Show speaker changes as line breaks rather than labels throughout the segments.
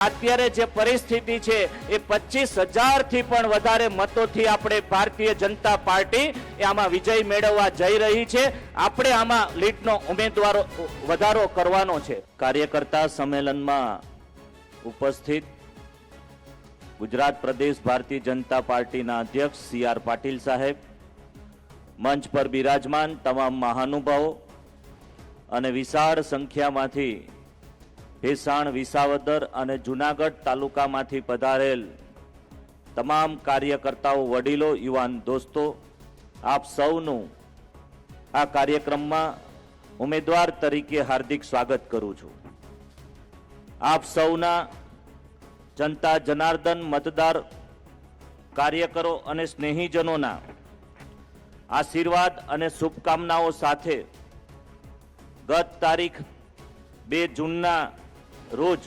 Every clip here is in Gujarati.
અત્યારે જે પરિસ્થિતિ છે એ 25,000 થી પણ વધારે મતોથી આપણે ભારતીય જનતા પાર્ટી આમાં વિજય મેળવવા જઈ રહી છે। આપણે આમાં લીડનો ઉમેદવારો વધારો કરવાનો છે। કાર્યકર્તા સંમેલનમાં ઉપસ્થિત ગુજરાત પ્રદેશ ભારતીય જનતા પાર્ટીના અધ્યક્ષ CR પાટીલ સાહેબ, મંચ પર બિરાજમાન તમામ મહાનુભાવો અને વિશાળ સંખ્યામાંથી ભેસાણ, વિસાવદર અને જૂનાગઢ તાલુકામાંથી પધારેલ તમામ કાર્યકર્તાઓ, વડીલો, યુવાન દોસ્તો, આપ સૌનું આ કાર્યક્રમમાં ઉમેદવાર તરીકે હાર્દિક સ્વાગત કરું છું। આપ સૌના જનતા જનાર્દન મતદાર કાર્યકરો અને સ્નેહીજનોના આશીર્વાદ અને શુભકામનાઓ સાથે ગત તારીખ 2 જૂનના રોજ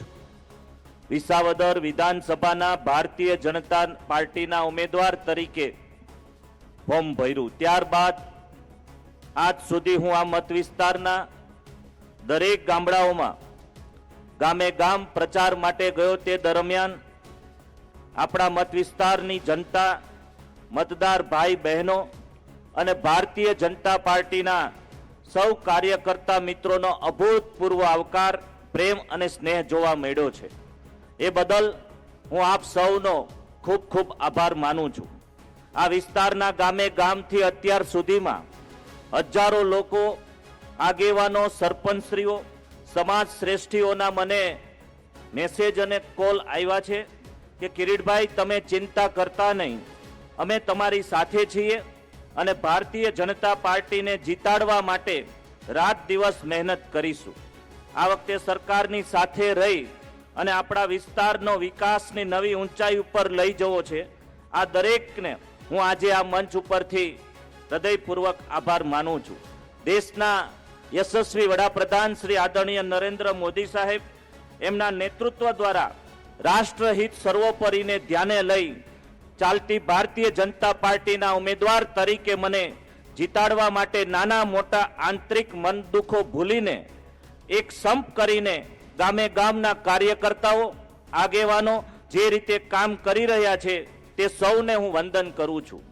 વિસાવદર વિધાનસભાના ભારતીય જનતા પાર્ટીના ઉમેદવાર તરીકે ફોર્મ ભર્યું। ત્યારબાદ આજ સુધી હું આ મત વિસ્તારના દરેક ગામડાઓમાં ગામે ગામ પ્રચાર માટે ગયો। તે દરમિયાન આપણા મત વિસ્તારની જનતા, મતદાર ભાઈ બહેનો અને ભારતીય જનતા પાર્ટીના સૌ કાર્યકર્તા મિત્રોનો અભૂતપૂર્વ આવકાર, પ્રેમ અને સ્નેહ જોવા મળ્યો છે। એ બદલ હું આપ સૌનો ખૂબ ખૂબ આભાર માનું છું। આ વિસ્તારના ગામે ગામથી અત્યાર સુધીમાં હજારો લોકો, આગેવાનો, સરપંચશ્રીઓ, સમાજ શ્રેષ્ઠીઓના મને મેસેજ અને કોલ આવ્યા છે કે કિરીટભાઈ, તમે ચિંતા કરતા નહીં, અમે તમારી સાથે છીએ અને ભારતીય જનતા પાર્ટીને જીતાડવા માટે રાત દિવસ મહેનત કરીશું। આ વખતે સરકારની સાથે રહી અને આપણા વિસ્તારનો વિકાસની નવી ઊંચાઈ ઉપર લઈ જવો છે। આ દરેકને હું આજે આ મંચ ઉપરથી હૃદયપૂર્વક આભાર માનું છું। દેશના યશસ્વી વડાપ્રધાન શ્રી આદરણીય નરેન્દ્ર મોદી સાહેબ, એમના નેતૃત્વ દ્વારા રાષ્ટ્રહિત સર્વોપરીને ધ્યાને લઈ ચાલતી ભારતીય જનતા પાર્ટીના ઉમેદવાર તરીકે મને જીતાડવા માટે નાના મોટા આંતરિક મન દુઃખો ભૂલીને એક સંપ કરીને ગામે ગામના કાર્યકર્તાઓ, આગેવાનો જે રીતે કામ કરી રહ્યા છે તે સૌને હું વંદન કરું છું।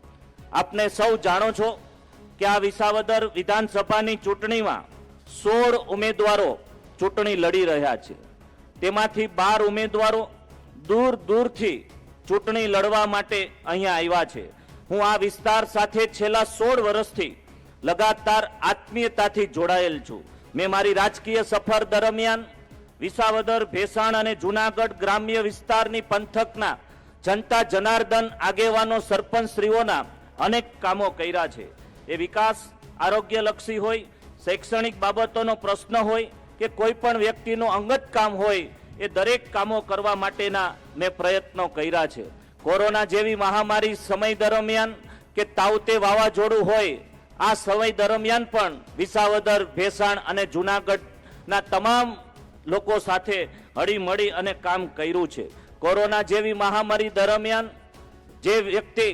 આપને સૌ જાણો છો કે આ વિસાવદર વિધાનસભાની ચૂંટણીમાં 16 ઉમેદવારો ચૂંટણી લડી રહ્યા છે। તેમાંથી 12 ઉમેદવારો દૂર દૂરથી ચૂંટણી લડવા માટે અહીંયા આવ્યા છે। હું આ વિસ્તાર સાથે છેલ્લા 16 વર્ષથી લગાતાર આત્મીયતાથી જોડાયેલ છું। મેં મારી રાજકીય સફર દરમિયાન વિસાવદર, ભેસાણ અને જૂનાગઢ ગ્રામ્ય વિસ્તારની પંથકના જનતા જનાર્દન, આગેવાનો, સરપંચશ્રીઓના અનેક કામો કર્યા છે। એ વિકાસ, આરોગ્યલક્ષી હોય, શૈક્ષણિક બાબતોનો પ્રશ્ન હોય કે કોઈ પણ વ્યક્તિનું અંગત કામ હોય, એ દરેક કામો કરવા માટેના મેં પ્રયત્નો કર્યા છે। કોરોના જેવી મહામારી સમય દરમિયાન કે તાવતે વાવાઝોડું હોય, આ સમય દરમિયાન પણ વિસાવદર, ભેસાણ અને જૂનાગઢના તમામ લોકો સાથે હળીમળી અને કામ કર્યું છે। કોરોના જેવી મહામારી દરમિયાન જે વ્યક્તિ,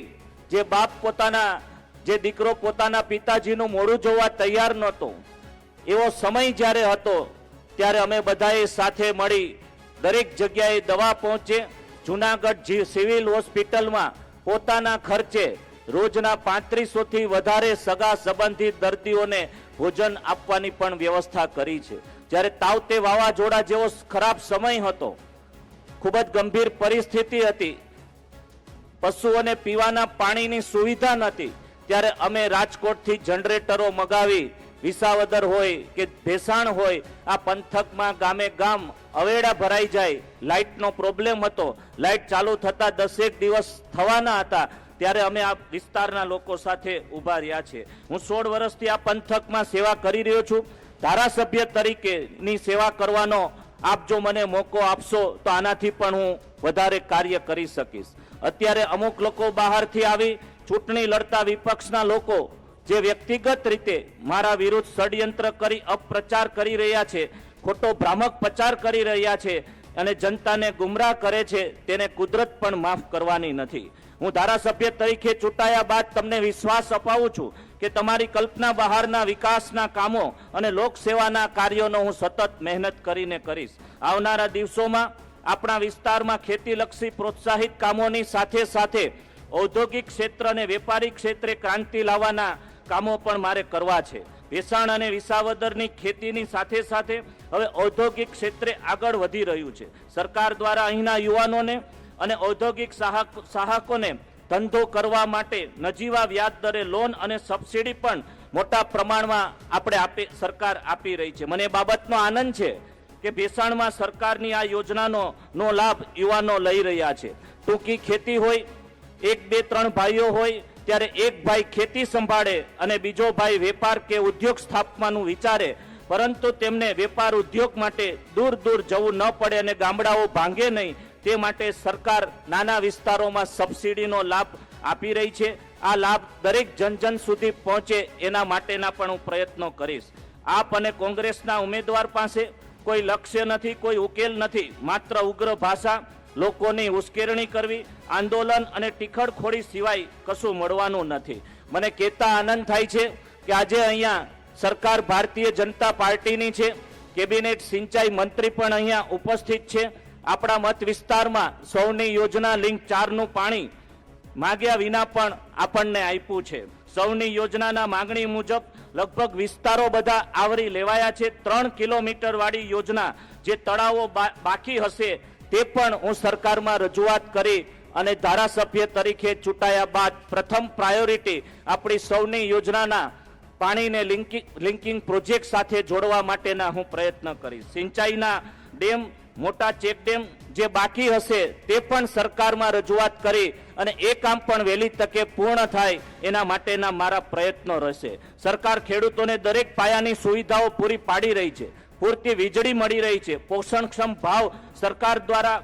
જે બાપ પોતાના, જે દીકરો પોતાના પિતાજીનું મોઢું જોવા તૈયાર નહોતો, એવો સમય જ્યારે હતો ત્યારે અમે બધાએ સાથે મળી દરેક જગ્યાએ દવા પહોંચે। જૂનાગઢ સિવિલ હોસ્પિટલમાં પોતાના ખર્ચે રોજના 3500 થી વધારે સગા સંબંધિત દર્દીઓને ભોજન આપવાની પણ વ્યવસ્થા કરી છે। જ્યારે તાવતે વાવાઝોડા જેવો ખરાબ સમય હતો, ખૂબ જ ગંભીર પરિસ્થિતિ હતી, પશુઓને પીવાના પાણીની સુવિધા નથી, ત્યારે અમે રાજકોટથી જનરેટરો મગાવી વિસાવદર હોય કે ભેસાણ હોય, આ પંથકમાં ગામે ગામ અવેડા ભરાઈ જાય, લાઇટનો પ્રોબ્લેમ હતો, લાઇટ ચાલુ થતા 10 દિવસ થવાના હતા, ત્યારે અમે આ વિસ્તારના લોકો સાથે ઊભા રહ્યા છે। હું 16 વર્ષથી આ પંથકમાં સેવા કરી રહ્યો છું। ધારાસભ્ય તરીકેની સેવા કરવાનો આપ જો મને મોકો આપશો તો આનાથી પણ હું વધારે કાર્ય કરી શકીશ। અત્યારે અમુક લોકો બહારથી આવી ચૂંટણી લડતા વિપક્ષના લોકો જે વ્યક્તિગત રીતે મારા વિરુદ્ધ ષડયંત્ર કરી અપપ્રચાર કરી રહ્યા છે, ખોટો ભ્રામક પ્રચાર કરી રહ્યા છે અને જનતાને ગુમરાહ કરે છે, તેને કુદરત પણ માફ કરવાની નથી। હું ધારાસભ્ય તરીકે ચૂંટાયા બાદ તમને વિશ્વાસ અપાવું છું કે તમારી કલ્પના બહારના વિકાસના કામો અને લોકસેવાના કાર્યોનો હું સતત મહેનત કરીને કરીશ। આવનારા દિવસોમાં આપણા વિસ્તારમાં ખેતીલક્ષી પ્રોત્સાહિત કામોની સાથે સાથે ઔદ્યોગિક ક્ષેત્ર અને વેપારી ક્ષેત્રે ક્રાંતિ લાવવાના કામો પણ મારે કરવા છે. ભેસાણ અને વિસાવદરની ખેતીની સાથે સાથે હવે ઔદ્યોગિક ક્ષેત્રે આગળ વધી રહ્યું છે. સરકાર દ્વારા અહીંના યુવાનોને અને ઔદ્યોગિક સાહકોને ધંધો કરવા માટે નજીવા વ્યાજ દરે લોન અને સબસિડી પણ મોટા પ્રમાણમાં સરકાર આપી રહી છે. મને એ બાબતનો આનંદ છે કે ભેસાણમાં સરકારની આ યોજનાનો લાભ યુવાનો લઈ રહ્યા છે. ટૂંકી ખેતી હોય, 1, 2, 3 ભાઈઓ હોય ત્યારે એક ભાઈ ખેતી સંભાળે અને બીજો ભાઈ વેપાર કે ઉદ્યોગ સ્થાપવાનું વિચારે, પરંતુ તેમને વેપાર ઉદ્યોગ માટે દૂર દૂર જવું ન પડે અને ગામડાઓ ભાંગે નહીં તે માટે સરકાર નાના વિસ્તારોમાં સબસિડીનો લાભ આપી રહી છે. આ લાભ દરેક જન સુધી પહોંચે એના માટેના પણ હું પ્રયત્નો કરીશ. આપ અને કોંગ્રેસના ઉમેદવાર પાસે કોઈ લક્ષ્ય નથી, કોઈ ઉકેલ નથી, માત્ર ઉગ્ર ભાષા, લોકોની ઉશ્કેરણી કરવી, આંદોલન અને ટીખળખોડી સિવાય કશું મળવાનું નથી. મને કહેતા આનંદ થાય છે કે આજે અહીંયા સરકાર ભારતીય જનતા પાર્ટીની છે. કેબિનેટ સિંચાઈ મંત્રી પણ અહીંયા ઉપસ્થિત છે. આપણા મત વિસ્તારમાં સૌની યોજના લિંક 4નું પાણી માગ્યા વિના પણ આપણને આપ્યું છે. સૌની યોજનાના માંગણી મુજબ લગભગ વિસ્તારો બધા આવરી લેવાયા છે. 3 કિલોમીટર વાળી યોજના જે તળાવો બાકી હશે તે પણ હું સરકારમાં રજૂઆત કરી અને ધારાસભ્ય તરીકે ચૂંટાયા બાદ પ્રથમ પ્રાયોરિટી આપણી સૌની યોજનાના પાણીને લિંકિંગ પ્રોજેક્ટ સાથે જોડવા માટેના હું પ્રયત્ન કરીશ. સિંચાઈના ડેમ, મોટા ચેક ડેમ જે બાકી હશે તે પણ સરકારમાં રજૂઆત કરી અને એ કામ પણ વહેલી તકે પૂર્ણ થાય એના માટેના મારા પ્રયત્નો રહેશે. સરકાર ખેડૂતોને દરેક પાયાની સુવિધાઓ પૂરી પાડી રહી છે. પૂરતી વીજળી મળી રહી છે. પોષણક્ષમ ભાવ સરકાર દ્વારા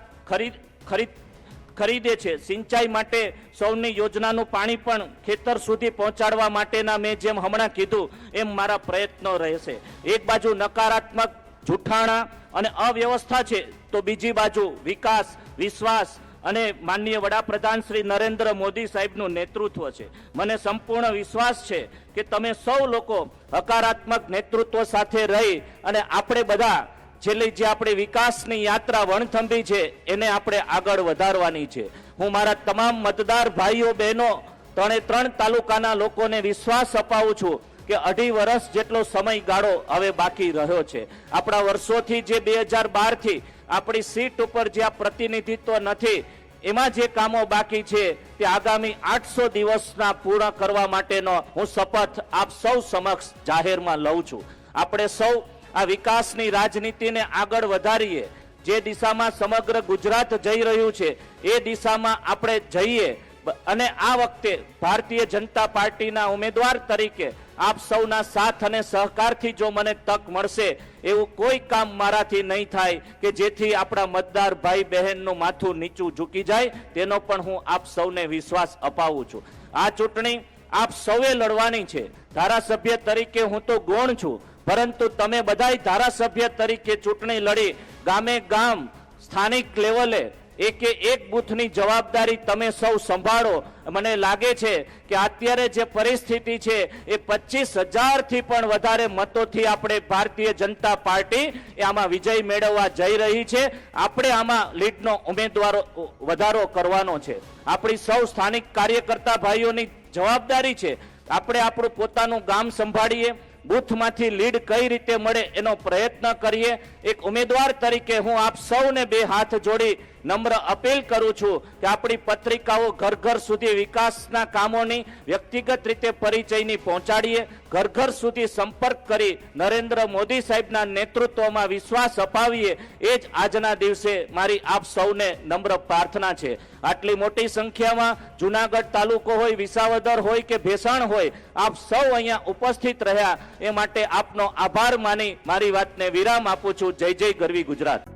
ખરીદે છે. સિંચાઈ માટે સૌની યોજનાનું પાણી પણ ખેતર સુધી પહોંચાડવા માટેના મેં જેમ હમણાં કીધું એમ મારા પ્રયત્નો રહેશે. એક બાજુ નકારાત્મક, જૂઠાણા અને અવ્યવસ્થા છે તો બીજી બાજુ વિકાસ, વિશ્વાસ અને માનનીય વડાપ્રધાન શ્રી નરેન્દ્ર મોદી સાહેબનું નેતૃત્વ છે. મને સંપૂર્ણ વિશ્વાસ છે કે તમે સૌ લોકો હકારાત્મક નેતૃત્વ સાથે રહી અને આપણે બધા છેલ્લી જે આપણી વિકાસની યાત્રા વણથંભી છે એને આપણે આગળ વધારવાની છે. હું મારા તમામ મતદાર ભાઈઓ બહેનો 3 તાલુકાના લોકોને વિશ્વાસ અપાવું છું કે 2.5 વર્ષ જેટલો સમયગાળો હવે બાકી રહ્યો છે. આપણા વર્ષોથી જે 2012 થી આપણી સીટ ઉપર જે આ પ્રતિનિધિત્વ નથી એમાં જે કામો બાકી છે તે આગામી 800 દિવસના પૂર્ણ કરવા માટેનો હું શપથ આપ સૌ સમક્ષ જાહેરમાં લઉં છું. આપણે સૌ આ વિકાસની રાજનીતિને આગળ વધારીએ. જે દિશામાં સમગ્ર ગુજરાત જઈ રહ્યું છે એ દિશામાં આપણે જઈએ અને આ વખતે ભારતીય જનતા પાર્ટીના ઉમેદવાર તરીકે આપ સૌના સાથ અને સહકારથી જો મને તક મળશે એવું કોઈ કામ મારાથી નહીં થાય કે જેથી આપણા મતદાર ભાઈ બહેનનું માથું નીચું ઝૂકી જાય, તેનો પણ હું આપ સૌને વિશ્વાસ અપાવું છું. આ ચૂંટણી આપ સૌએ લડવાની છે. ધારાસભ્ય તરીકે હું તો ગૌણ છું, પરંતુ તમે બધાય ધારાસભ્ય તરીકે ચૂંટણી લડી ગામે ગામ સ્થાનિક લેવલે એક બૂથની જવાબદારી તમે સૌ સંભાળો. મને લાગે છે કે અત્યારે જે પરિસ્થિતિ છે એ 25,000 થી પણ વધારે મતોથી આપણે ભારતીય જનતા પાર્ટી આમાં વિજય મેળવવા જઈ રહી છે. આપણે આમાં લીડનો ઉમેદવારો વધારો કરવાનો છે. આપણી સૌ સ્થાનિક કાર્યકર્તા ભાઈઓની જવાબદારી છે આપણે આપણું પોતાનું ગામ સંભાળીએ, બૂથમાંથી લીડ કઈ રીતે મળે એનો પ્રયત્ન કરીએ. એક ઉમેદવાર તરીકે હું આપ સૌને 2 હાથ જોડી નમ્ર અપીલ કરું છું કે આપણી પત્રિકાઓ ઘર ઘર સુધી વિકાસના કામોની વ્યક્તિગત રીતે પરિચયની પહોંચાડીએ. ઘર ઘર સુધી સંપર્ક કરી નરેન્દ્ર મોદી સાહેબના નેતૃત્વમાં વિશ્વાસ અપાવીએ. એ જ આજના દિવસે મારી આપ સૌને નમ્ર પ્રાર્થના છે. આટલી મોટી સંખ્યામાં જુનાગઢ તાલુકો હોય, વિસાવદર હોય કે ભેસાણ હોય, આપ સૌ અહીંયા ઉપસ્થિત રહ્યા એ માટે આપનો આભાર માની મારી વાતને વિરામ આપું છું. જય જય ગરવી ગુજરાત.